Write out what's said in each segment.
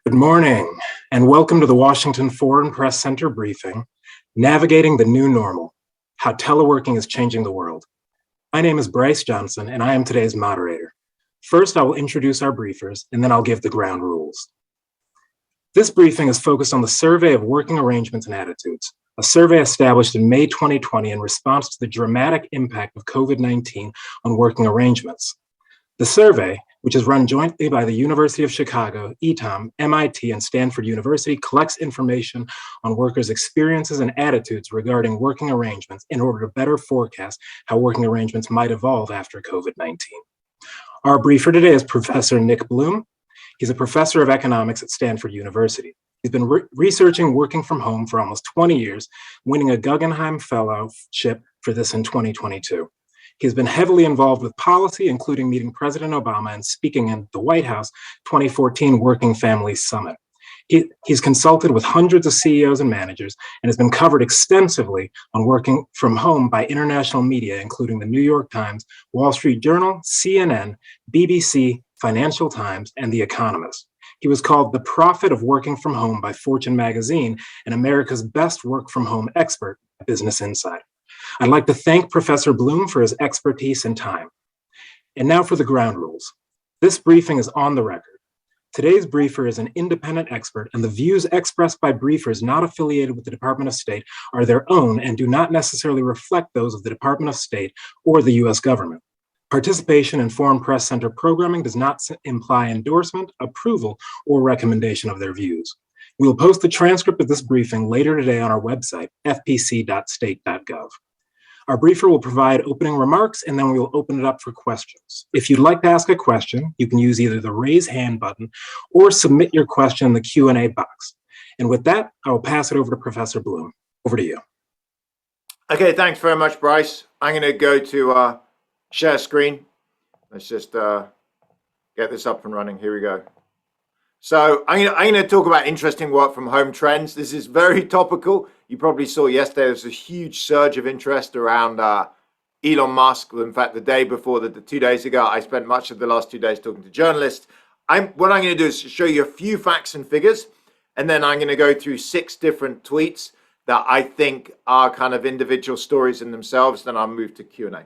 Good morning, and welcome to the Washington Foreign Press Center briefing, Navigating the New Normal, How Teleworking is Changing the World. My name is Bryce Johnson, and I am today's moderator. First, I will introduce our briefers, and then I'll give the ground rules. This briefing is focused on the Survey of Working Arrangements and Attitudes, a survey established in May 2020 in response to the dramatic impact of COVID-19 on working arrangements. The survey, which is run jointly by the University of Chicago, ETOM, MIT, and Stanford University, collects information on workers' experiences and attitudes regarding working arrangements in order to better forecast how working arrangements might evolve after COVID-19. Our briefer today is Professor Nick Bloom. He's a professor of economics at Stanford University. He's been researching working from home for almost 20 years, winning a Guggenheim Fellowship for this in 2022. He's been heavily involved with policy, including meeting President Obama and speaking at the White House 2014 Working Families Summit. He's consulted with hundreds of CEOs and managers and has been covered extensively on working from home by international media, including the New York Times, Wall Street Journal, CNN, BBC, Financial Times, and The Economist. He was called the prophet of working from home by Fortune magazine and America's best work from home expert by Business Insider. I'd like to thank Professor Bloom for his expertise and time. And now for the ground rules. This briefing is on the record. Today's briefer is an independent expert, and the views expressed by briefers not affiliated with the Department of State are their own and do not necessarily reflect those of the Department of State or the U.S. government. Participation in Foreign Press Center programming does not imply endorsement, approval, or recommendation of their views. We will post the transcript of this briefing later today on our website, fpc.state.gov. Our briefer will provide opening remarks, and then we will open it up for questions. If you'd like to ask a question, you can use either the raise hand button or submit your question in the Q&A box. And with that, I will pass it over to Professor Bloom. Over to you. Okay, thanks very much, Bryce. I'm going to go to share screen. Let's just get this up and running. Here we go. So I'm going to talk about interesting work from home trends. This is very topical. You probably saw yesterday there was a huge surge of interest around Elon Musk. In fact, the day before, 2 days ago, I spent much of the last 2 days talking to journalists. What I'm going to do is show you a few facts and figures, and then I'm going to go through 6 different tweets that I think are kind of individual stories in themselves. Then I'll move to Q&A.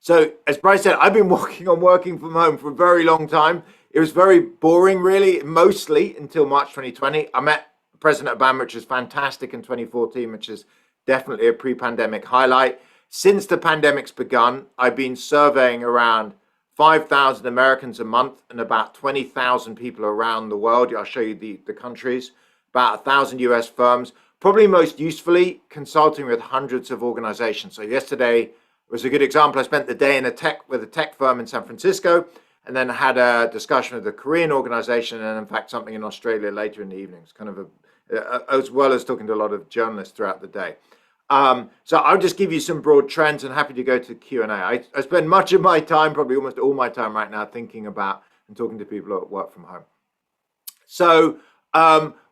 So as Bryce said, I've been working from home for a very long time. It was very boring, really, mostly until March 2020. I met President Obama, which was fantastic, in 2014, which is definitely a pre-pandemic highlight. Since the pandemic's begun, I've been surveying around 5,000 Americans a month and about 20,000 people around the world. I'll show you the countries, about 1,000 US firms, probably most usefully consulting with hundreds of organizations. So yesterday was a good example. I spent the day with a tech firm in San Francisco, and then had a discussion with a Korean organization, and in fact something in Australia later in the evening. It's kind of as well as talking to a lot of journalists throughout the day. So I'll just give you some broad trends, and happy to go to Q&A. I spend much of my time, probably almost all my time right now, thinking about and talking to people who work from home. So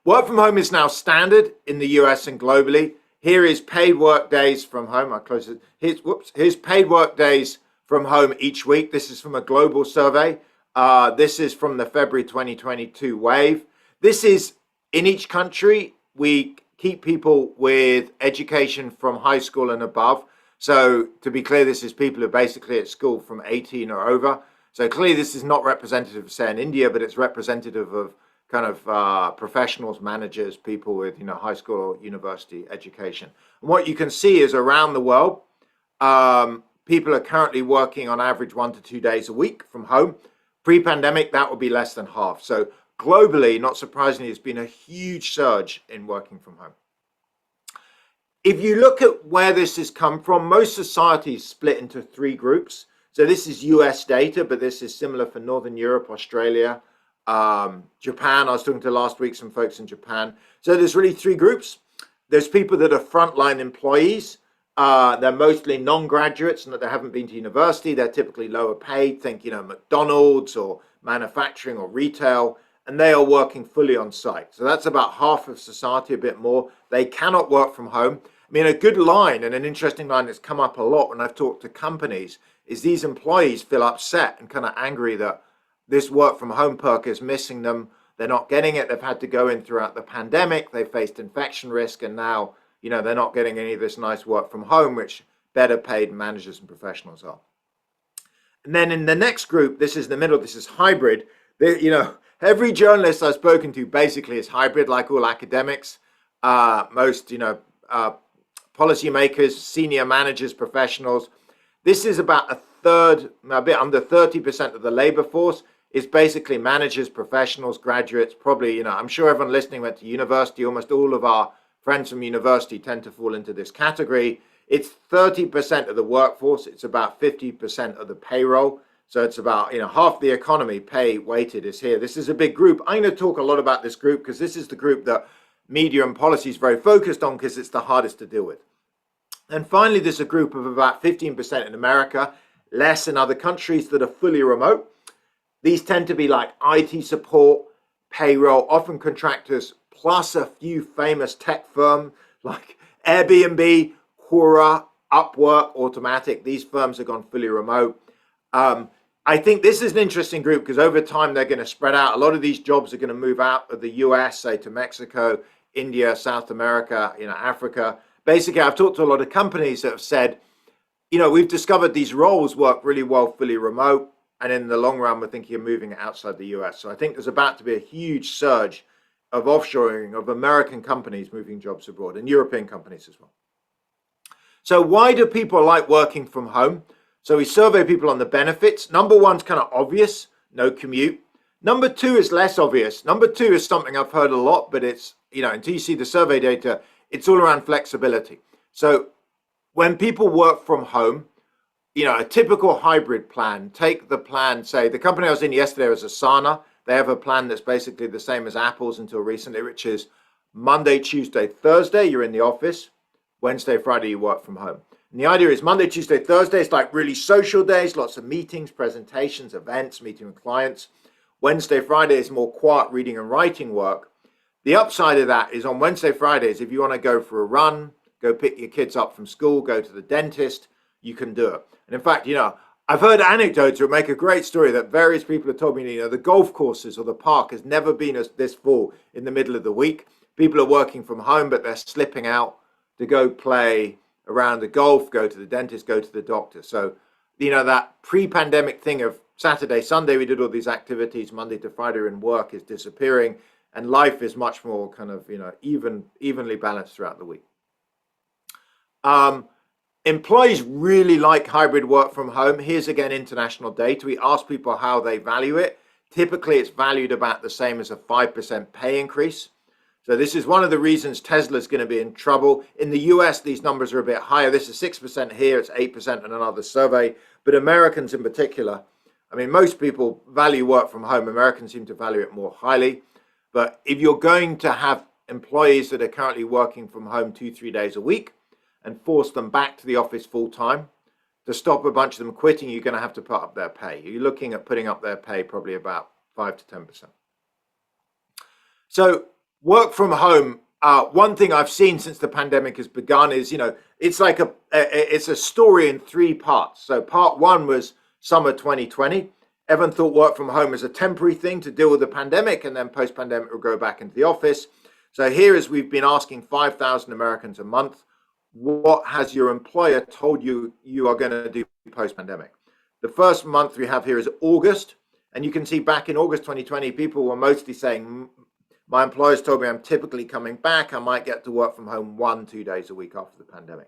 work from home is now standard in the US and globally. Here is paid work days from home. I'll close it. Here's paid work days from home each week. This is from a global survey. This is from the February 2022 wave. This is in each country. We keep people with education from high school and above. So to be clear, this is people who are basically at school from 18 or over. So clearly this is not representative of, say, in India, but it's representative of kind of professionals, managers, people with high school or university education. And what you can see is around the world, people are currently working on average 1 to 2 days a week from home. Pre-pandemic, that would be less than half. So globally, not surprisingly, there's been a huge surge in working from home. If you look at where this has come from, most societies split into 3 groups. So this is US data, but this is similar for Northern Europe, Australia, Japan. I was talking to last week some folks in Japan. So there's really 3 groups. There's people that are frontline employees. They're mostly non-graduates and that they haven't been to university. They're typically lower paid. Think, McDonald's or manufacturing or retail, and they are working fully on site. So that's about half of society, a bit more. They cannot work from home. I mean, a good line and an interesting line that's come up a lot when I've talked to companies is these employees feel upset and kind of angry that this work from home perk is missing them. they're not getting it. They've had to go in throughout the pandemic. They faced infection risk, and now, they're not getting any of this nice work from home, which better paid managers and professionals are. And then in the next group, this is the middle, this is hybrid. Every journalist I've spoken to basically is hybrid, like all academics. Most, policymakers, senior managers, professionals. This is about a third, a bit under 30% of the labor force is basically managers, professionals, graduates. Probably, I'm sure everyone listening went to university. Almost all of our friends from university tend to fall into this category. It's 30% of the workforce. It's about 50% of the payroll. So it's about, half the economy pay weighted is here. This is a big group. I'm going to talk a lot about this group because this is the group that media and policy is very focused on because it's the hardest to deal with. And finally, there's a group of about 15% in America, less in other countries that are fully remote. These tend to be like IT support, payroll, often contractors, plus a few famous tech firms like Airbnb, Quora, Upwork, Automatic. These firms have gone fully remote. I think this is an interesting group because over time they're going to spread out. A lot of these jobs are going to move out of the US, say to Mexico, India, South America, Africa. Basically, I've talked to a lot of companies that have said, we've discovered these roles work really well fully remote. And in the long run, we're thinking of moving it outside the US. So I think there's about to be a huge surge of offshoring of American companies moving jobs abroad and European companies as well. So why do people like working from home? So we survey people on the benefits. Number one's kind of obvious, no commute. Number two is less obvious. Number two is something I've heard a lot, but it's, until you see the survey data, it's all around flexibility. So when people work from home, a typical hybrid plan, take the plan, say the company I was in yesterday was Asana. They have a plan that's basically the same as Apple's until recently, which is Monday, Tuesday, Thursday, you're in the office. Wednesday, Friday, you work from home. And the idea is Monday, Tuesday, Thursday, it's like really social days, lots of meetings, presentations, events, meeting with clients. Wednesday, Friday is more quiet reading and writing work. The upside of that is on Wednesday, Fridays, if you want to go for a run, go pick your kids up from school, go to the dentist, you can do it. And in fact, I've heard anecdotes that make a great story that various people have told me, the golf courses or the park has never been this full in the middle of the week. People are working from home, but they're slipping out to go play around the golf, go to the dentist, go to the doctor. So, that pre-pandemic thing of Saturday, Sunday, we did all these activities, Monday to Friday in work is disappearing, and life is much more kind of, evenly balanced throughout the week. Employees really like hybrid work from home. Here's again international data. We ask people how they value it. Typically, it's valued about the same as a 5% pay increase. So this is one of the reasons Tesla's going to be in trouble. In the US, these numbers are a bit higher. This is 6% here. It's 8% in another survey. But Americans in particular, most people value work from home. Americans seem to value it more highly. But if you're going to have employees that are currently working from home 2-3 days a week and force them back to the office full time, to stop a bunch of them quitting, you're going to have to put up their pay. You're looking at putting up their pay probably about 5 to 10%. So work from home, one thing I've seen since the pandemic has begun is, it's like it's a story in 3 parts. So part one was summer 2020. Everyone thought work from home was a temporary thing to deal with the pandemic, and then post-pandemic we'll go back into the office. So here is, we've been asking 5,000 Americans a month, what has your employer told you you are going to do post-pandemic? The first month we have here is August, and you can see back in August 2020, people were mostly saying, my employers told me I'm typically coming back. I might get to work from home 1-2 days a week after the pandemic.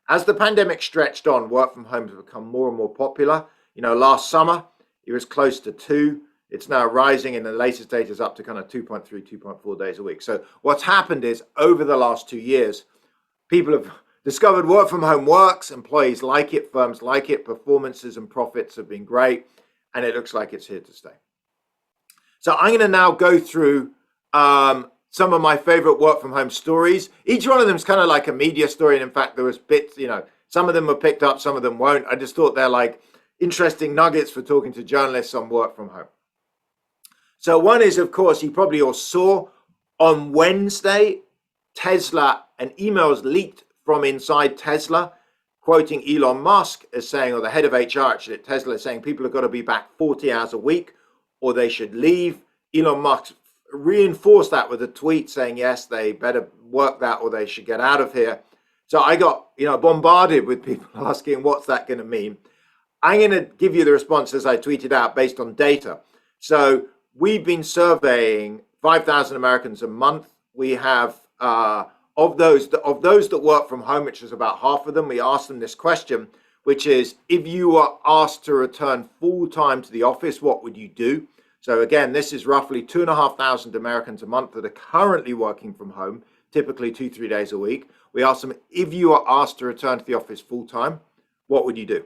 As the pandemic stretched on, work from home has become more and more popular. Last summer, it was close to 2. It's now rising, and the latest data is up to kind of 2.3, 2.4 days a week. So what's happened is over the last 2 years, people have discovered work from home works. Employees like it, firms like it, performances and profits have been great, and it looks like it's here to stay. So I'm going to now go through some of my favorite work from home stories. Each one of them is kind of like a media story. And in fact, there was bits, some of them were picked up, some of them won't. I just thought they're like interesting nuggets for talking to journalists on work from home. So one is, of course, you probably all saw on Wednesday, Tesla, and emails leaked from inside Tesla, quoting Elon Musk as saying, or the head of HR actually at Tesla, saying people have got to be back 40 hours a week or they should leave. Elon Musk reinforced that with a tweet saying, yes, they better work that or they should get out of here. So I got, bombarded with people asking, what's that going to mean? I'm going to give you the responses I tweeted out based on data. So we've been surveying 5,000 Americans a month. We have, of those that work from home, which is about half of them, we asked them this question, which is, if you are asked to return full time to the office, what would you do? So again, this is roughly 2,500 Americans a month that are currently working from home, typically 2-3 days a week. We asked them, if you are asked to return to the office full time, what would you do?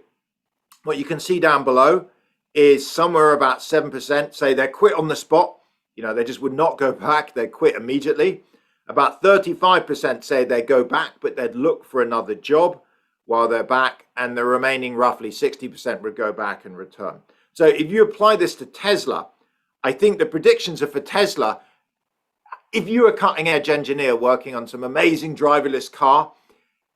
What you can see down below is somewhere about 7% say they quit on the spot. They just would not go back. They quit immediately. About 35% say they go back, but they'd look for another job while they're back. And the remaining roughly 60% would go back and return. So if you apply this to Tesla, I think the predictions are for Tesla. If you're a cutting edge engineer working on some amazing driverless car,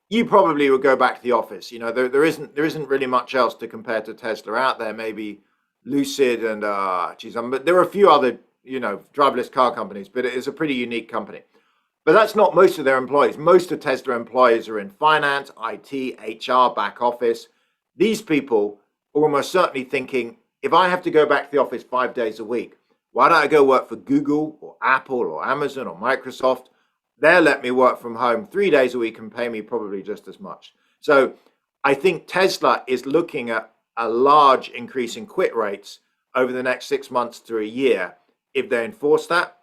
you probably would go back to the office. There isn't really much else to compare to Tesla out there. Maybe Lucid and but there are a few other driverless car companies, but it is a pretty unique company. But that's not most of their employees. Most of Tesla employees are in finance, IT, HR, back office. These people are almost certainly thinking, if I have to go back to the office 5 days a week, why don't I go work for Google or Apple or Amazon or Microsoft? They'll let me work from home 3 days a week and pay me probably just as much. So I think Tesla is looking at a large increase in quit rates over the next 6 months to a year if they enforce that.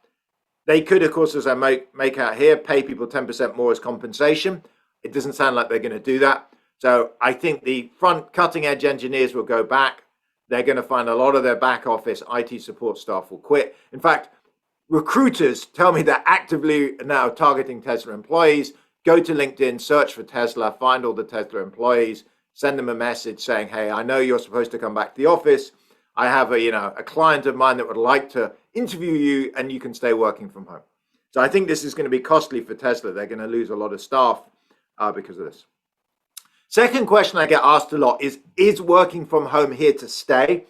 They could, of course, as I make out here, pay people 10% more as compensation. It doesn't sound like they're going to do that. So I think the front cutting edge engineers will go back. They're going to find a lot of their back office IT support staff will quit. In fact, recruiters tell me they're actively now targeting Tesla employees. Go to LinkedIn, search for Tesla, find all the Tesla employees, send them a message saying, hey, I know you're supposed to come back to the office. I have a client of mine that would like to interview you and you can stay working from home. So I think this is going to be costly for Tesla. They're going to lose a lot of staff because of this. Second question I get asked a lot is working from home here to stay?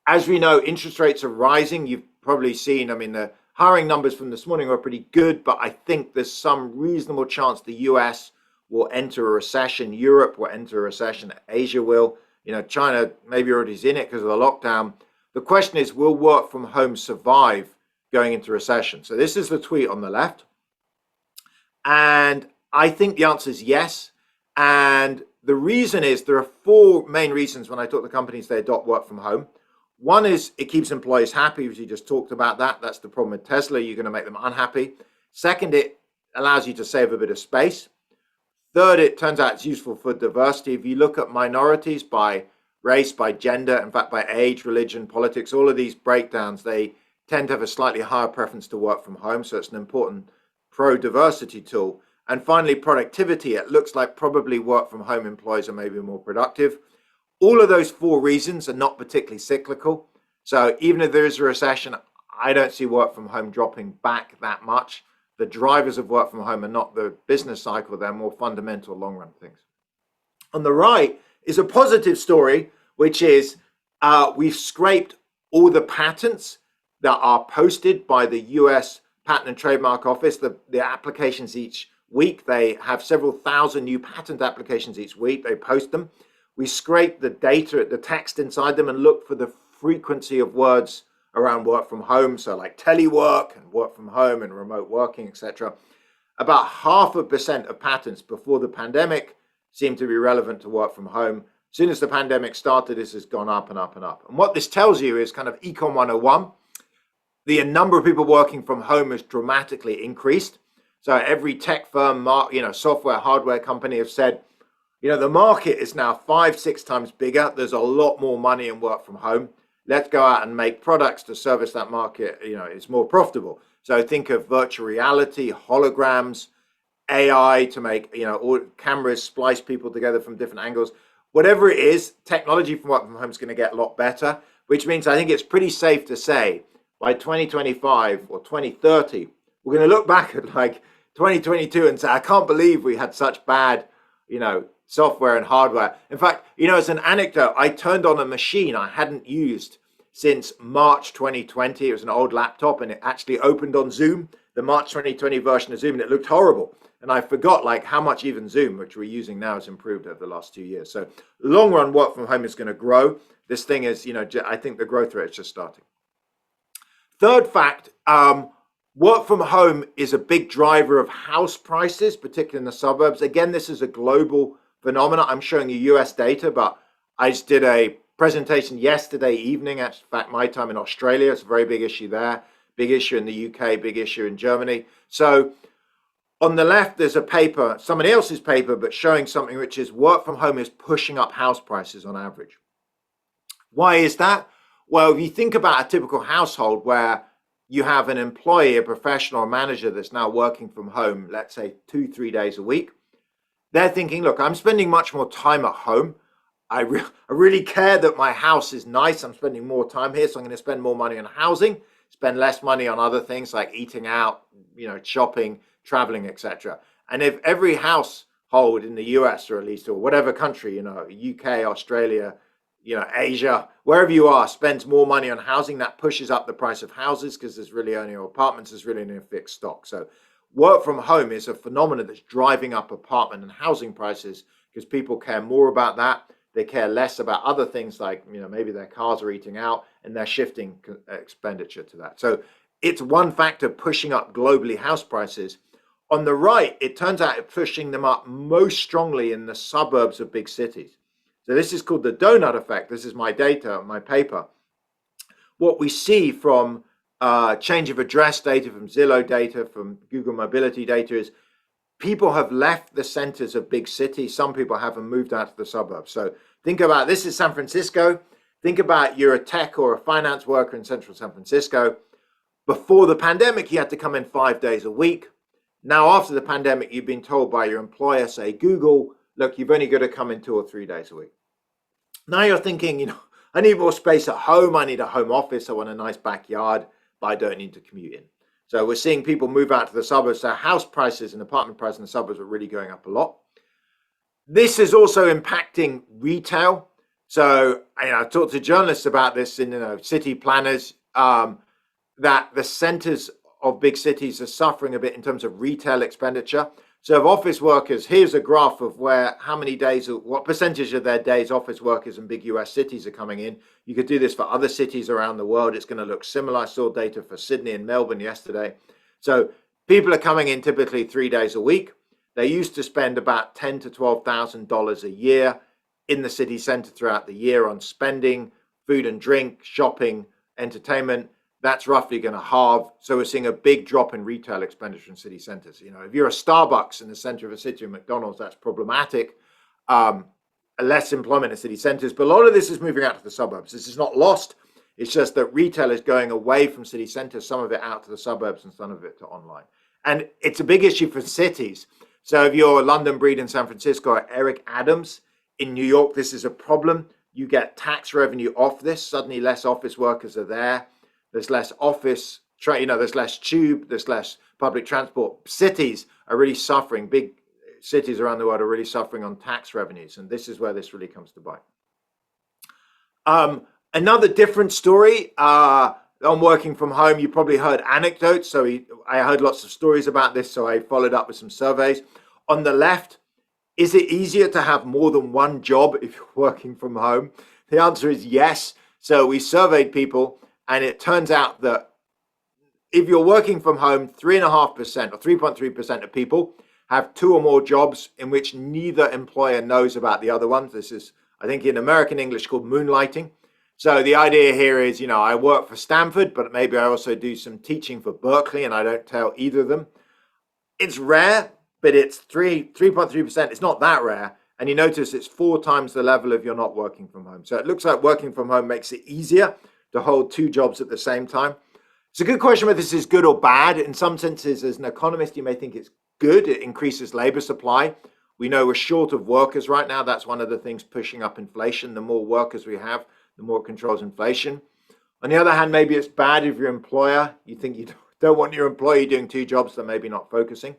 As we know, interest rates are rising. You've probably seen, the hiring numbers from this morning are pretty good, but I think there's some reasonable chance the US will enter a recession. Europe will enter a recession. Asia will. China maybe already is in it because of the lockdown. The question is, will work from home survive going into recession? So this is the tweet on the left. And I think the answer is yes. And the reason is there are 4 main reasons when I talk to companies they adopt work from home. One is it keeps employees happy, as you just talked about that. That's the problem with Tesla. You're going to make them unhappy. Second, it allows you to save a bit of space. Third, it turns out it's useful for diversity. If you look at minorities by race, by gender, in fact, by age, religion, politics, all of these breakdowns, they tend to have a slightly higher preference to work from home. So it's an important pro-diversity tool. And finally, productivity. It looks like probably work from home employees are maybe more productive. All of those 4 reasons are not particularly cyclical. So even if there is a recession, I don't see work from home dropping back that much. The drivers of work from home are not the business cycle. They're more fundamental long run things. On the right is a positive story, which is we've scraped all the patents that are posted by the US Patent and Trademark Office, the applications each week. They have several thousand new patent applications each week. They post them. We scrape the data, the text inside them, and look for the frequency of words around work from home. So like telework and work from home and remote working, etc. About 0.5% of patents before the pandemic seemed to be relevant to work from home. As soon as the pandemic started, this has gone up and up and up. And what this tells you is kind of Econ 101. The number of people working from home has dramatically increased. So every tech firm, software, hardware company have said, the market is now 5-6 times bigger. There's a lot more money in work from home. Let's go out and make products to service that market. It's more profitable. So think of virtual reality, holograms, AI to make, all cameras splice people together from different angles. Whatever it is, technology from work from home is going to get a lot better, which means I think it's pretty safe to say by 2025 or 2030, we're going to look back at like 2022 and say, I can't believe we had such bad, software and hardware. In fact, as an anecdote, I turned on a machine I hadn't used since March 2020. It was an old laptop and it actually opened on Zoom, the March 2020 version of Zoom, and it looked horrible. And I forgot like how much even Zoom, which we're using now, has improved over the last 2 years. So long run, work from home is going to grow. This thing is, I think the growth rate is just starting. Third fact, work from home is a big driver of house prices, particularly in the suburbs. Again, this is a global phenomenon. I'm showing you US data, but I just did a presentation yesterday evening, at fact, my time in Australia. It's a very big issue there, big issue in the UK, big issue in Germany. So on the left, there's a paper, somebody else's paper, but showing something which is work from home is pushing up house prices on average. Why is that? Well, if you think about a typical household where you have an employee, a professional, a manager that's now working from home, let's say 2-3 days a week, they're thinking, look, I'm spending much more time at home. I really care that my house is nice. I'm spending more time here, so I'm going to spend more money on housing, spend less money on other things like eating out, shopping, traveling, etc. And if every household in the US, or at least, or whatever country, UK, Australia, Asia, wherever you are, spends more money on housing, that pushes up the price of houses because there's really only apartments, there's really only a fixed stock. So work from home is a phenomenon that's driving up apartment and housing prices because people care more about that. They care less about other things like, maybe their cars are eating out and they're shifting expenditure to that. So it's one factor pushing up globally house prices. On the right, it turns out it's pushing them up most strongly in the suburbs of big cities. So this is called the donut effect. This is my data, my paper. What we see from change of address data, from Zillow data, from Google mobility data is people have left the centers of big cities. Some people haven't moved out to the suburbs. So think about, this is San Francisco. Think about you're a tech or a finance worker in central San Francisco. Before the pandemic, you had to come in 5 days a week. Now, after the pandemic, you've been told by your employer, say Google, look, you've only got to come in 2 or 3 days a week. Now you're thinking, I need more space at home. I need a home office. I want a nice backyard, but I don't need to commute in. So we're seeing people move out to the suburbs. So house prices and apartment prices in the suburbs are really going up a lot. This is also impacting retail. So I talked to journalists about this in city planners, that the centers of big cities are suffering a bit in terms of retail expenditure. So if office workers, here's a graph of how many days, what percentage of their days office workers in big US cities are coming in. You could do this for other cities around the world. It's going to look similar. I saw data for Sydney and Melbourne yesterday. So people are coming in typically 3 days a week. They used to spend about $10,000 to $12,000 a year in the city center throughout the year on spending, food and drink, shopping, entertainment. That's roughly going to halve. So we're seeing a big drop in retail expenditure in city centers. If you're a Starbucks in the center of a city, or McDonald's, that's problematic. Less employment in city centers, but a lot of this is moving out to the suburbs. This is not lost. It's just that retail is going away from city centers, some of it out to the suburbs and some of it to online. And it's a big issue for cities. So if you're London Breed in San Francisco or Eric Adams in New York, this is a problem. You get tax revenue off this. Suddenly less office workers are there. There's less office, there's less tube, there's less public transport. Cities are really suffering. Big cities around the world are really suffering on tax revenues. And this is where this really comes to bite. Another different story on working from home. You probably heard anecdotes. So I heard lots of stories about this. So I followed up with some surveys. On the left, is it easier to have more than one job if you're working from home? The answer is yes. So we surveyed people. And it turns out that if you're working from home, 3.5% or 3.3% of people have 2 or more jobs in which neither employer knows about the other one. This is, I think, in American English called moonlighting. So the idea here is, I work for Stanford, but maybe I also do some teaching for Berkeley, and I don't tell either of them. It's rare, but it's 3.3%. It's not that rare. And you notice it's 4 times the level if you're not working from home. So it looks like working from home makes it easier to hold 2 jobs at the same time. It's a good question whether this is good or bad. In some senses, as an economist, you may think it's good. It increases labor supply. We know we're short of workers right now. That's one of the things pushing up inflation. The more workers we have, the more it controls inflation. On the other hand, maybe it's bad if your employer, you think you don't want your employee doing 2 jobs, so maybe not focusing.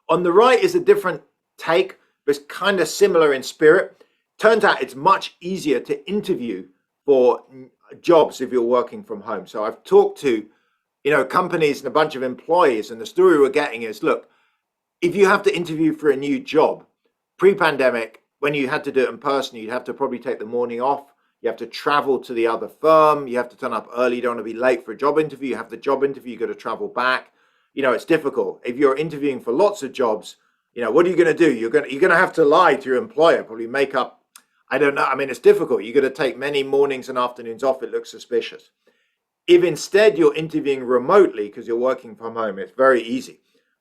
On the right is a different take, but it's kind of similar in spirit. Turns out it's much easier to interview for jobs if you're working from home. So I've talked to, companies and a bunch of employees, and the story we're getting is, look, if you have to interview for a new job, pre-pandemic, when you had to do it in person, you'd have to probably take the morning off. You have to travel to the other firm. You have to turn up early. You don't want to be late for a job interview. You have the job interview. You got to travel back. It's difficult. If you're interviewing for lots of jobs, what are you going to do? You're going to have to lie to your employer, probably make up. I don't know. I mean, it's difficult. You're going to take many mornings and afternoons off. It looks suspicious. If instead you're interviewing remotely because you're working from home, it's very easy.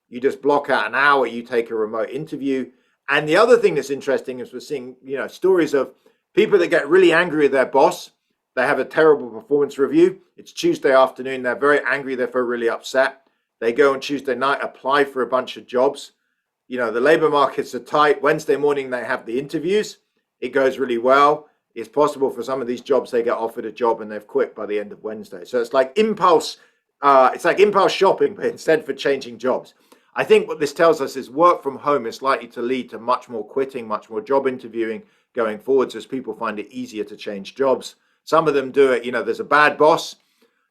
You just block out an hour. You take a remote interview. And the other thing that's interesting is we're seeing, stories of people that get really angry with their boss. They have a terrible performance review. It's Tuesday afternoon. They're very angry. They're really upset. They go on Tuesday night, apply for a bunch of jobs. The labor markets are tight. Wednesday morning, they have the interviews. It goes really well. It's possible for some of these jobs, they get offered a job and they've quit by the end of Wednesday. So it's like impulse. It's like impulse shopping, but instead for changing jobs. I think what this tells us is work from home is likely to lead to much more quitting, much more job interviewing going forwards as people find it easier to change jobs. Some of them do it, there's a bad boss.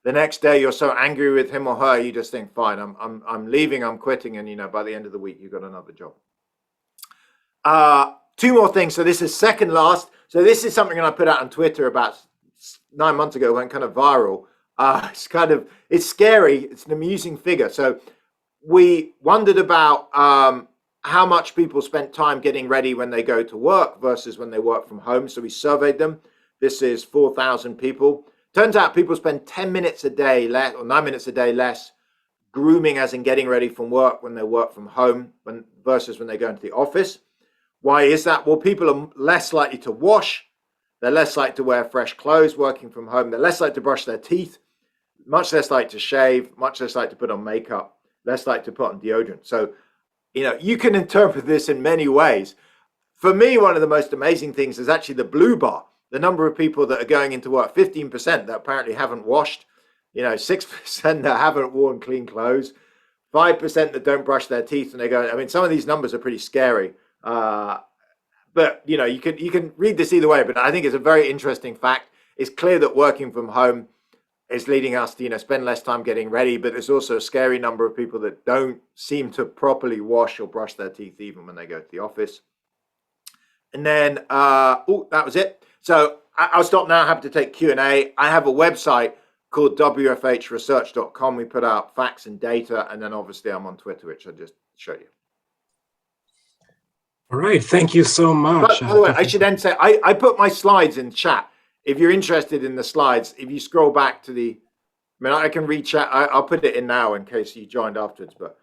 The next day you're so angry with him or her, you just think, fine, I'm leaving, I'm quitting. And, by the end of the week, you've got another job. Two more things. So this is second last. So this is something that I put out on Twitter about 9 months ago, went kind of viral. It's scary. It's an amusing figure. So we wondered about how much people spent time getting ready when they go to work versus when they work from home. So we surveyed them. This is 4,000 people. Turns out people spend 10 minutes a day less, or 9 minutes a day less, grooming, as in getting ready from work when they work from home versus when they go into the office. Why is that? Well, people are less likely to wash. They're less likely to wear fresh clothes working from home. They're less likely to brush their teeth, much less likely to shave, much less likely to put on makeup, less likely to put on deodorant. So, you can interpret this in many ways. For me, one of the most amazing things is actually the blue bar. The number of people that are going into work, 15% that apparently haven't washed, 6% that haven't worn clean clothes, 5% that don't brush their teeth. And they go, I mean, some of these numbers are pretty scary. But you can read this either way, but I think it's a very interesting fact. It's clear that working from home is leading us to, spend less time getting ready, but there's also a scary number of people that don't seem to properly wash or brush their teeth even when they go to the office. And then, that was it. So I'll stop now. Happy to take Q&A. I have a website called wfhresearch.com. We put out facts and data, and then obviously I'm on Twitter, which I just showed you. All right, thank you so much. By the way, I should then say, I put my slides in chat. If you're interested in the slides, if you scroll back to I can read chat. I'll put it in now in case you joined afterwards, but.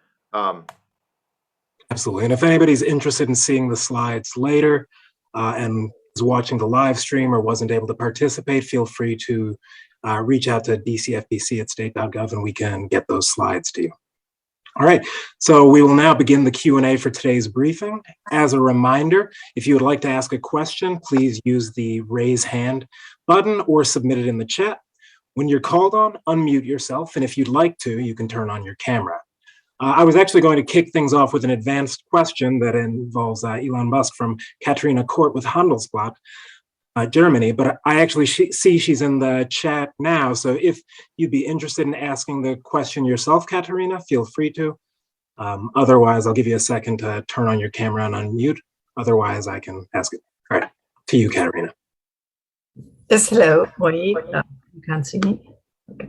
Absolutely, and if anybody's interested in seeing the slides later and is watching the live stream or wasn't able to participate, feel free to reach out to dcfbc@state.gov and we can get those slides to you. All right, so we will now begin the Q&A for today's briefing. As a reminder, if you would like to ask a question, please use the raise hand button or submit it in the chat. When you're called on, unmute yourself, and if you'd like to, you can turn on your camera. I was actually going to kick things off with an advanced question that involves Elon Musk from Katarina Kort with Handelsblatt, Germany, but I actually see she's in the chat now. So if you'd be interested in asking the question yourself, Katarina, feel free to. Otherwise, I'll give you a second to turn on your camera and unmute. Otherwise, I can ask it. All right, to you, Katarina. Yes, hello. Wait, you can't see me. Okay.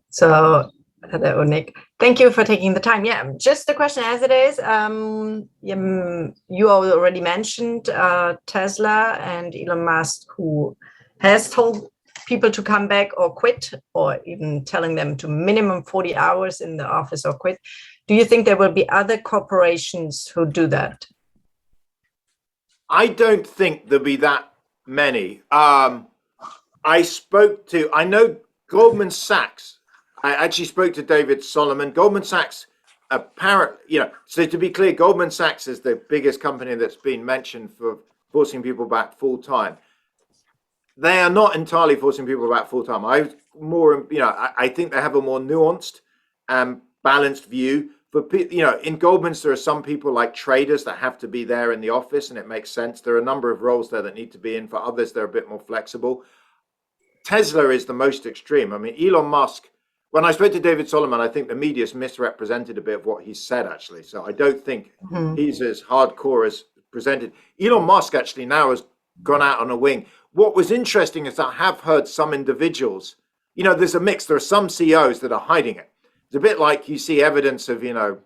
So, hello, Nick. Thank you for taking the time. Yeah, just the question as it is. You already mentioned Tesla and Elon Musk, who has told people to come back or quit, or even telling them to minimum 40 hours in the office or quit. Do you think there will be other corporations who do that? I don't think there'll be that many. I know Goldman Sachs. I actually spoke to David Solomon. Goldman Sachs, apparently, so to be clear, Goldman Sachs is the biggest company that's been mentioned for forcing people back full time. They are not entirely forcing people back full time. I think they have a more nuanced and balanced view. In Goldman's, there are some people like traders that have to be there in the office, and it makes sense. There are a number of roles there that need to be in. For others, they're a bit more flexible. Tesla is the most extreme. I mean, Elon Musk, when I spoke to David Solomon, I think the media's misrepresented a bit of what he said, actually. So I don't think he's as hardcore as presented. Elon Musk actually now has gone out on a wing. What was interesting is I have heard some individuals, you know, there's a mix. There are some CEOs that are hiding it. It's a bit like you see evidence of, you know,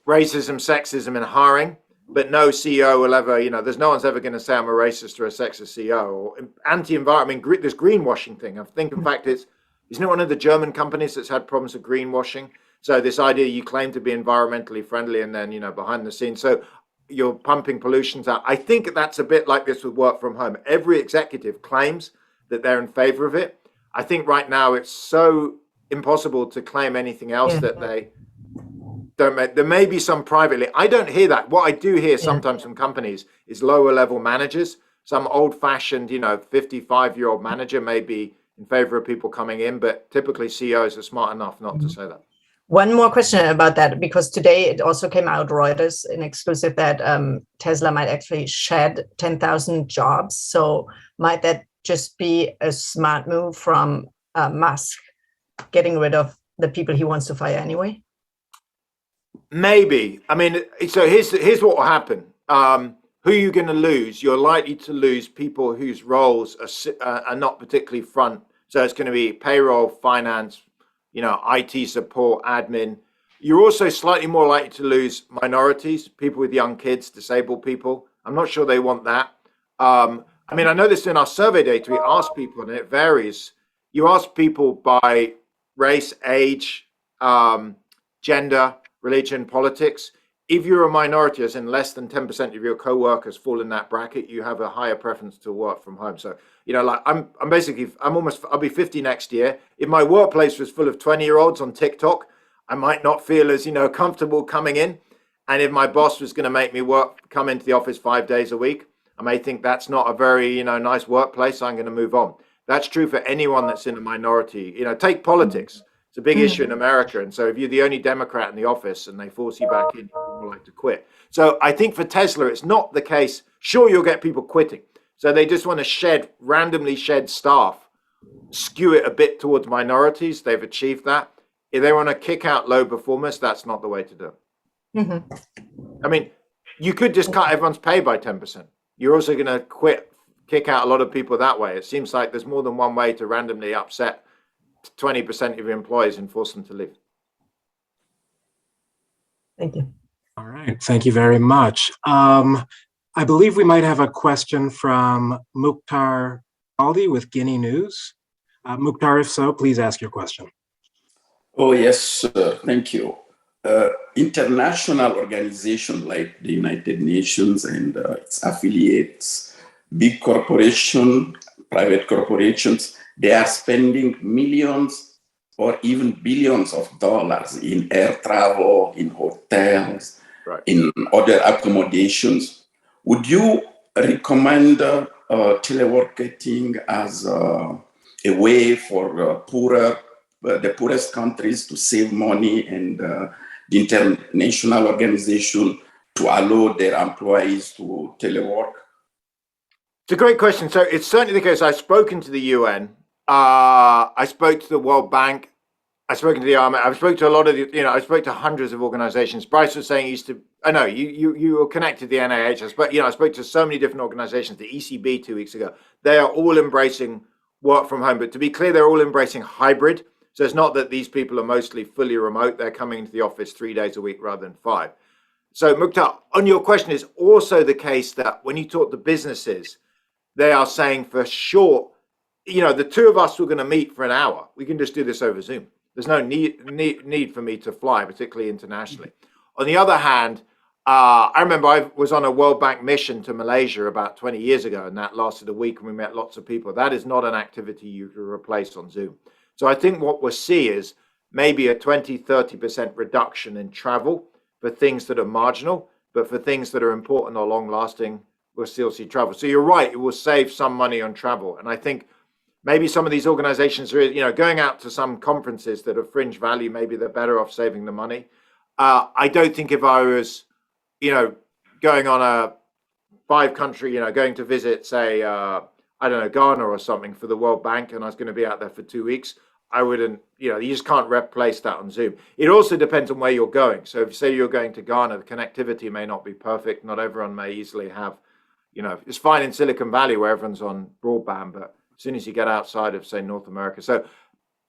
racism, sexism in hiring, but no CEO will ever, you know, there's no one's ever going to say I'm a racist or a sexist CEO or anti-environment. This greenwashing thing. I think, in fact, isn't it one of the German companies that's had problems with greenwashing? So this idea you claim to be environmentally friendly and then, you know, behind the scenes. So you're pumping pollutions out. I think that's a bit like this with work from home. Every executive claims that they're in favor of it. I think right now it's so impossible to claim anything else that they don't make. There may be some privately. I don't hear that. What I do hear sometimes from companies is lower level managers. Some old fashioned, you know, 55-year-old manager may be in favor of people coming in, but typically CEOs are smart enough not to say that. One more question about that, because today it also came out, Reuters, in exclusive, that Tesla might actually shed 10,000 jobs. So might that just be a smart move from Musk, getting rid of the people he wants to fire anyway? Maybe. I mean, so here's what will happen. Who are you going to lose? You're likely to lose people whose roles are not particularly front. So it's going to be payroll, finance, you know, IT support, admin. You're also slightly more likely to lose minorities, people with young kids, disabled people. I'm not sure they want that. I mean, I know this in our survey data. We ask people, and it varies. You ask people by race, age, gender, religion, politics. If you're a minority, as in less than 10% of your co-workers fall in that bracket, you have a higher preference to work from home. So, you know, like I'll be 50 next year. If my workplace was full of 20-year-olds on TikTok, I might not feel as, you know, comfortable coming in. And if my boss was going to make me come into the office 5 days a week, I may think that's not a very, you know, nice workplace. I'm going to move on. That's true for anyone that's in a minority. You know, take politics. It's a big issue in America. And so if you're the only Democrat in the office and they force you back in, you're more likely to quit. So I think for Tesla, it's not the case. Sure, you'll get people quitting. So they just want to randomly shed staff, skew it a bit towards minorities. They've achieved that. If they want to kick out low performers, that's not the way to do it. I mean, you could just cut everyone's pay by 10%. You're also going to kick out a lot of people that way. It seems like there's more than one way to randomly upset 20% of your employees and force them to leave. Thank you. All right, thank you very much. I believe we might have a question from Mukhtar Aldi with Guinea News. Mukhtar, if so, please ask your question. Oh, yes, sir. Thank you. International organizations like the United Nations and its affiliates, big corporations, private corporations, they are spending millions or even billions of dollars in air travel, in hotels, in other accommodations. Would you recommend teleworking as a way for the poorest countries to save money and the international organization to allow their employees to telework? It's a great question. So it's certainly the case. I've spoken to the UN. I spoke to the World Bank. I've spoken to the IMF. I've spoken to a lot of the, you know, I spoke to hundreds of organizations. Bryce was saying he used to, I know you were connected to the NIH. I spoke to so many different organizations, the ECB 2 weeks ago. They are all embracing work from home. But to be clear, they're all embracing hybrid. So it's not that these people are mostly fully remote. They're coming into the office 3 days a week rather than 5. So Mukhtar, on your question, is also the case that when you talk to businesses, they are saying for sure, you know, the two of us were going to meet for an hour. We can just do this over Zoom. There's no need for me to fly, particularly internationally. On the other hand, I remember I was on a World Bank mission to Malaysia about 20 years ago, and that lasted a week, and we met lots of people. That is not an activity you can replace on Zoom. So I think what we'll see is maybe a 20-30% reduction in travel for things that are marginal, but for things that are important or long-lasting, we'll still see travel. So you're right, it will save some money on travel. And I think maybe some of these organizations are, you know, going out to some conferences that are fringe value, maybe they're better off saving the money. I don't think if I was, you know, going on a 5-country, you know, going to visit, say, I don't know, Ghana or something for the World Bank, and I was going to be out there for 2 weeks, I wouldn't, you just can't replace that on Zoom. It also depends on where you're going. So if you say you're going to Ghana, the connectivity may not be perfect. Not everyone may easily have, it's fine in Silicon Valley where everyone's on broadband, but as soon as you get outside of, say, North America. So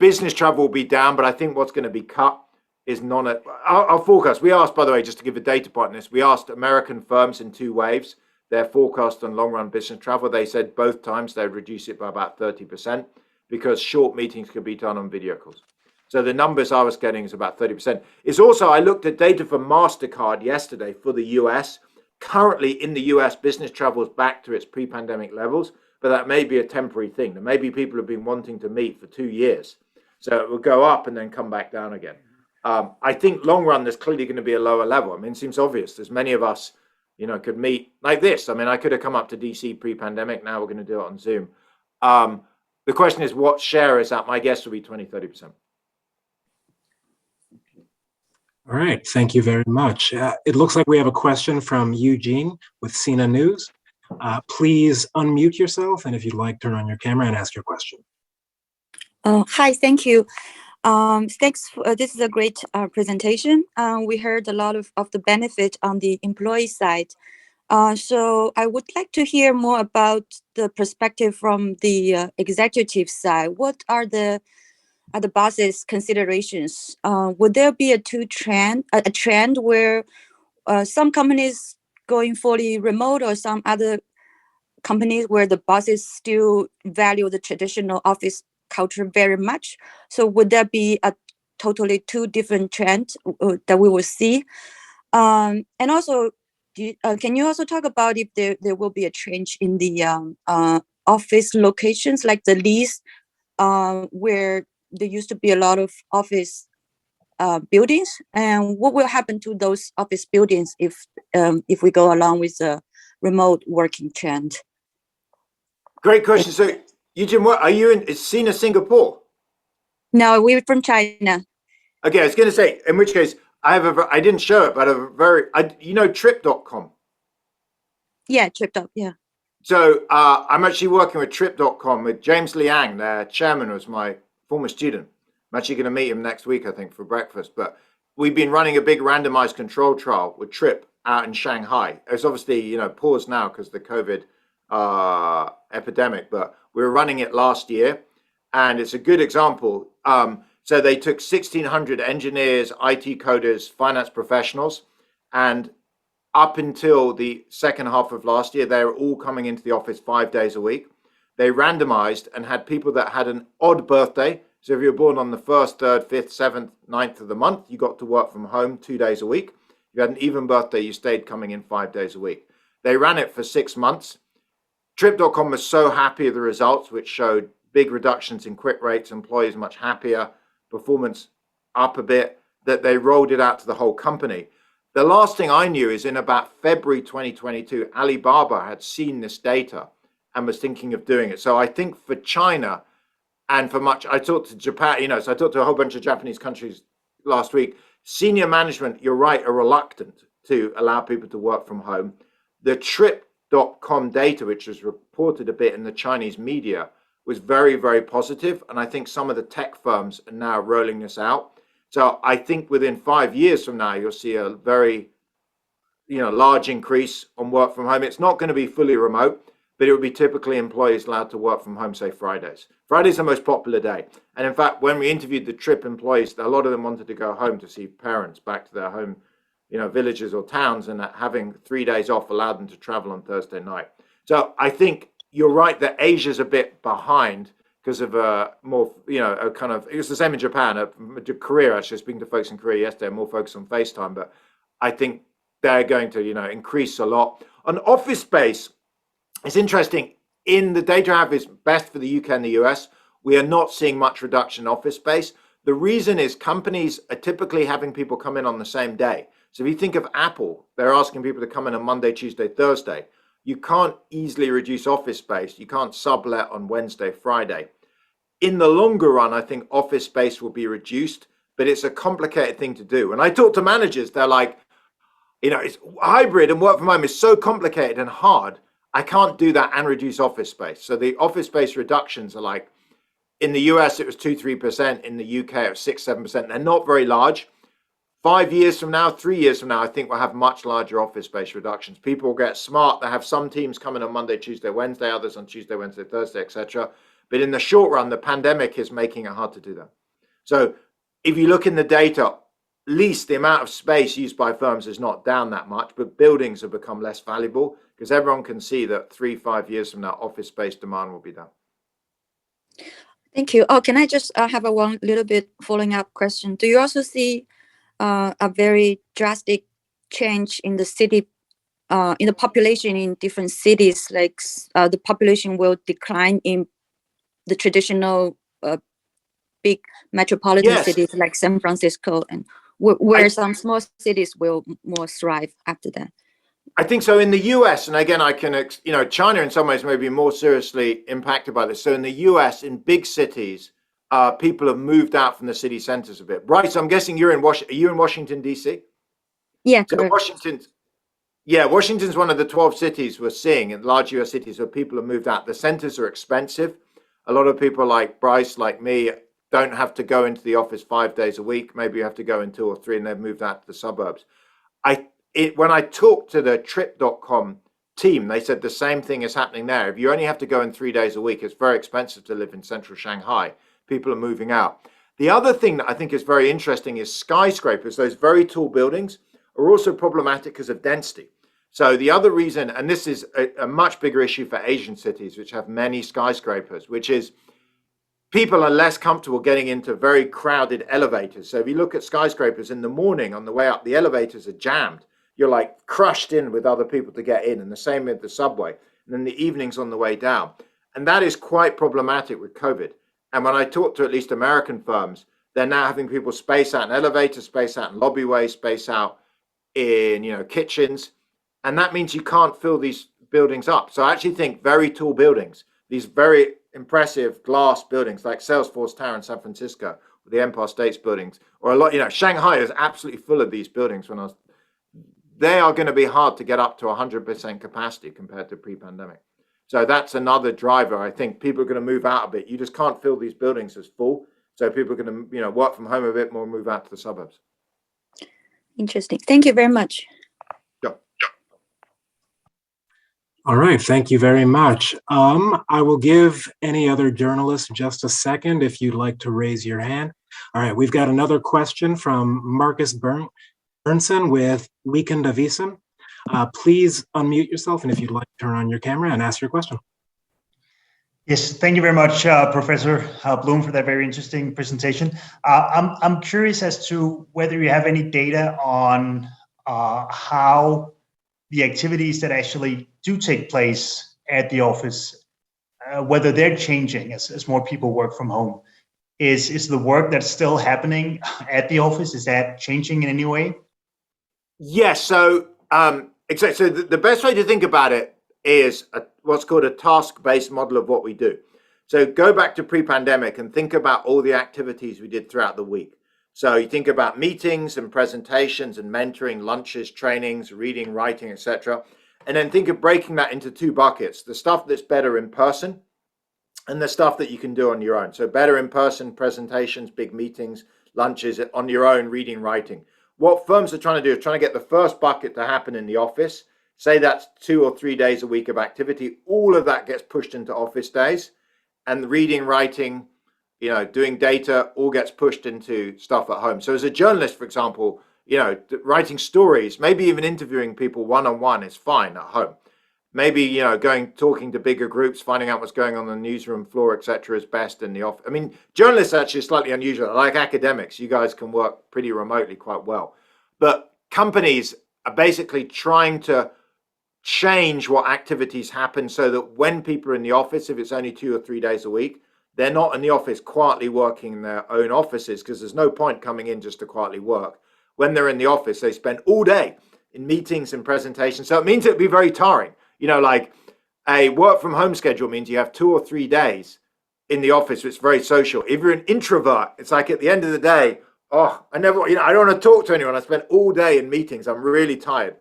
business travel will be down, but I think what's going to be cut is our forecast. We asked, by the way, just to give a data point on this, we asked American firms in 2 waves, their forecast on long run business travel. They said both times they'd reduce it by about 30% because short meetings could be done on video calls. So the numbers I was getting is about 30%. It's also, I looked at data from MasterCard yesterday for the US. Currently in the US, business travel is back to its pre-pandemic levels, but that may be a temporary thing. There may be people who've been wanting to meet for 2 years. So it will go up and then come back down again. I think long run, there's clearly going to be a lower level. I mean, it seems obvious. There's many of us, could meet like this. I mean, I could have come up to DC pre-pandemic. Now we're going to do it on Zoom. The question is, what share is that? My guess would be 20, 30%. All right, thank you very much. It looks like we have a question from Eugene with Sina News. Please unmute yourself, and if you'd like, turn on your camera and ask your question. Hi, thank you. Thanks. This is a great presentation. We heard a lot of the benefit on the employee side. So I would like to hear more about the perspective from the executive side. What are the boss's considerations? Would there be a trend where some companies going fully remote, or some other companies where the bosses still value the traditional office culture very much? So would there be a totally 2 different trends that we will see? And also, can you also talk about if there will be a change in the office locations, like the lease, where there used to be a lot of office buildings, and what will happen to those office buildings if we go along with the remote working trend? Great question. So, Eugene, what are you in? Is Sina Singapore? No, we're from China. Okay, I was going to say, in which case, I didn't show it, but Trip.com. Yeah, Trip.com, yeah. So I'm actually working with Trip.com with James Liang, their chairman, was my former student. I'm actually going to meet him next week, I think, for breakfast. But we've been running a big randomized control trial with Trip out in Shanghai. It's obviously, paused now because of the COVID epidemic, but we were running it last year, and it's a good example. So they took 1,600 engineers, IT coders, finance professionals, and up until the second half of last year, they were all coming into the office 5 days a week. They randomized and had people that had an odd birthday. So if you were born on the 1st, 3rd, 5th, 7th, 9th of the month, you got to work from home 2 days a week. If you had an even birthday, you stayed coming in 5 days a week. They ran it for 6 months. Trip.com was so happy with the results, which showed big reductions in quit rates, employees much happier, performance up a bit, that they rolled it out to the whole company. The last thing I knew is in about February 2022, Alibaba had seen this data and was thinking of doing it. So I think for China and for much, I talked to Japan, so I talked to a whole bunch of Japanese countries last week. Senior management, you're right, are reluctant to allow people to work from home. The Trip.com data, which was reported a bit in the Chinese media, was very, very positive. And I think some of the tech firms are now rolling this out. So I think within 5 years from now, you'll see a very, large increase on work from home. It's not going to be fully remote, but it would be typically employees allowed to work from home, say Fridays. Friday's the most popular day. And in fact, when we interviewed the Trip employees, a lot of them wanted to go home to see parents back to their home, villages or towns, and that having 3 days off allowed them to travel on Thursday night. So I think you're right that Asia's a bit behind because of more, a kind of, it was the same in Japan, Korea, actually, speaking to folks in Korea yesterday, more focused on FaceTime, but I think they're going to, increase a lot. On office space, it's interesting, in the data I have is best for the UK and the US, we are not seeing much reduction in office space. The reason is companies are typically having people come in on the same day. So if you think of Apple, they're asking people to come in on Monday, Tuesday, Thursday. You can't easily reduce office space. You can't sublet on Wednesday, Friday. In the longer run, I think office space will be reduced, but it's a complicated thing to do. When I talk to managers, they're like, it's hybrid and work from home is so complicated and hard. I can't do that and reduce office space. So the office space reductions are like, in the US, it was 2-3%. In the UK, it was 6-7%. They're not very large. 5 years from now, 3 years from now, I think we'll have much larger office space reductions. People will get smart. They have some teams coming on Monday, Tuesday, Wednesday, others on Tuesday, Wednesday, Thursday, etc. But in the short run, the pandemic is making it hard to do that. So if you look in the data, at least the amount of space used by firms is not down that much, but buildings have become less valuable because everyone can see that 3-5 years from now, office space demand will be down. Thank you. Oh, can I just have a one little bit following up question? Do you also see a very drastic change in the city, in the population in different cities? Like the population will decline in the traditional big metropolitan Yes. cities like San Francisco, and where some small cities will more thrive after that. I think so in the US, and again, I can, China in some ways may be more seriously impacted by this. So in the US, in big cities, people have moved out from the city centers a bit. Bryce, I'm guessing you're in Washington. Are you in Washington, D.C.? Yeah, So correct. Washington's one of the 12 cities we're seeing in large US cities where people have moved out. The centers are expensive. A lot of people like Bryce, like me, don't have to go into the office 5 days a week. Maybe you have to go in 2 or 3 and they've moved out to the suburbs. When I talked to the Trip.com team, they said the same thing is happening there. If you only have to go in 3 days a week, it's very expensive to live in central Shanghai. People are moving out. The other thing that I think is very interesting is skyscrapers. Those very tall buildings are also problematic because of density. So the other reason, and this is a much bigger issue for Asian cities, which have many skyscrapers, which is people are less comfortable getting into very crowded elevators. So if you look at skyscrapers in the morning on the way up, the elevators are jammed. You're like crushed in with other people to get in, and the same with the subway. And then the evenings on the way down. And that is quite problematic with COVID. And when I talk to at least American firms, they're now having people space out in elevators, space out in lobbyways, space out in, kitchens. And that means you can't fill these buildings up. So I actually think very tall buildings, these very impressive glass buildings like Salesforce Tower in San Francisco, or the Empire State Buildings, or a lot, Shanghai is absolutely full of these buildings. They are going to be hard to get up to 100% capacity compared to pre-pandemic. So that's another driver. I think people are going to move out a bit. You just can't fill these buildings as full. So people are going to, work from home a bit more, move out to the suburbs. Interesting. Thank you very much. All right, thank you very much. I will give any other journalist just a second if you'd like to raise your hand. All right, we've got another question from Marcus Bernson with Weekend Avisen. Please unmute yourself, and if you'd like to turn on your camera and ask your question. Yes, thank you very much, Professor Bloom, for that very interesting presentation. I'm curious as to whether you have any data on how the activities that actually do take place at the office, whether they're changing as more people work from home. Is the work that's still happening at the office, is that changing in any way? Yes. So, exactly. So the best way to think about it is what's called a task-based model of what we do. So go back to pre-pandemic and think about all the activities we did throughout the week. So you think about meetings and presentations and mentoring, lunches, trainings, reading, writing, etc. And then think of breaking that into 2 buckets: the stuff that's better in person and the stuff that you can do on your own. So better in person presentations, big meetings, lunches on your own, reading, writing. What firms are trying to do is trying to get the first bucket to happen in the office. Say that's 2 or 3 days a week of activity. All of that gets pushed into office days, and the reading, writing, doing data all gets pushed into stuff at home. So as a journalist, for example, writing stories, maybe even interviewing people one-on-one is fine at home. Maybe, talking to bigger groups, finding out what's going on the newsroom floor, etc., is best in the office. I mean, journalists actually are slightly unusual. Like academics, you guys can work pretty remotely quite well. But companies are basically trying to change what activities happen so that when people are in the office, if it's only 2 or 3 days a week, they're not in the office quietly working in their own offices, because there's no point coming in just to quietly work. When they're in the office, they spend all day in meetings and presentations. So it means it'd be very tiring. Like a work from home schedule means you have 2 or 3 days in the office. It's very social. If you're an introvert, it's like at the end of the day, I don't want to talk to anyone. I spent all day in meetings. I'm really tired.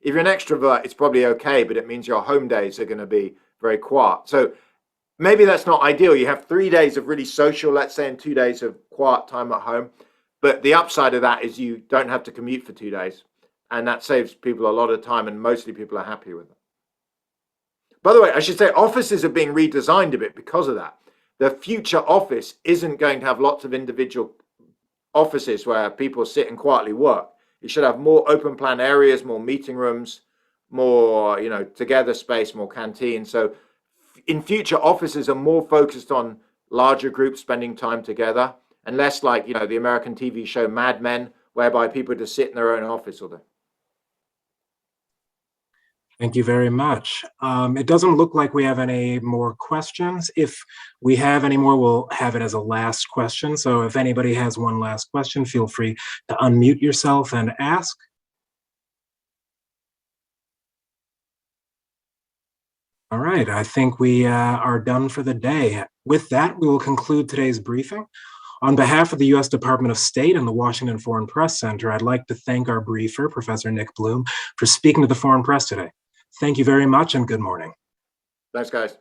If you're an extrovert, it's probably okay, but it means your home days are going to be very quiet. So maybe that's not ideal. You have 3 days of really social, let's say, and 2 days of quiet time at home. But the upside of that is you don't have to commute for 2 days. And that saves people a lot of time, and mostly people are happy with it. By the way, I should say offices are being redesigned a bit because of that. The future office isn't going to have lots of individual offices where people sit and quietly work. You should have more open plan areas, more meeting rooms, more, together space, more canteen. So in future, offices are more focused on larger groups spending time together, and less like, the American TV show Mad Men, whereby people just sit in their own office all day. Thank you very much. It doesn't look like we have any more questions. If we have any more, we'll have it as a last question. So if anybody has one last question, feel free to unmute yourself and ask. All right, I think we are done for the day. With that, we will conclude today's briefing. On behalf of the U.S. Department of State and the Washington Foreign Press Center, I'd like to thank our briefer, Professor Nick Bloom, for speaking to the Foreign Press today. Thank you very much and good morning. Thanks, guys.